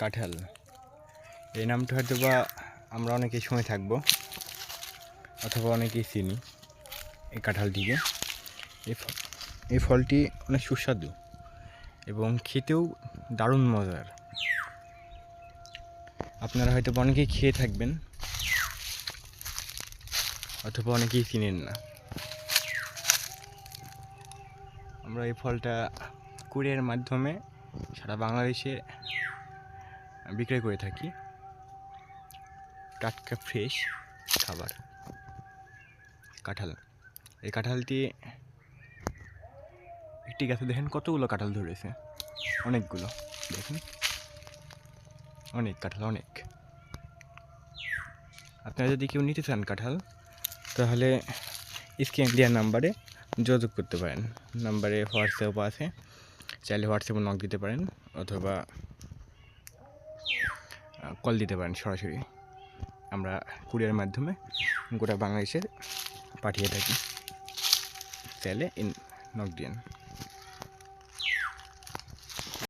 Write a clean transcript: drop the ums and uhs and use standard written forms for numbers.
কাঁঠাল, এই নামটা হয়তো বা আমরা অনেকেই শুনে থাকবো অথবা অনেকেই চিনি এই কাঁঠালটিকে। এই ফলটি অনেক সুস্বাদু এবং খেতেও দারুণ মজার। আপনারা হয়তো অনেকেই খেয়ে থাকবেন অথবা অনেকেই চিনেন না। আমরা এই ফলটা কুরিয়ারের মাধ্যমে সারা বাংলাদেশে বিক্রয় করে থাকি। টাটকা ফ্রেশ খাবার কাঁঠাল। এই কাঁঠালটি একটি গাছে দেখেন কতগুলো কাঁঠাল ধরেছে, অনেকগুলো, দেখুন অনেক কাঁঠাল, অনেক। আপনারা যদি কেউ নিতে চান কাঁঠাল, তাহলে স্ক্রিন দেওয়ার নাম্বারে যোগাযোগ করতে পারেন। নাম্বারে হোয়াটসঅ্যাপ আছে, চাইলে হোয়াটসঅ্যাপে নক দিতে পারেন অথবা কল দিতে পারেন সরাসরি। আমরা কুরিয়ারের মাধ্যমে গোটা বাংলাদেশে পাঠিয়ে থাকি, চাইলে নক দিন।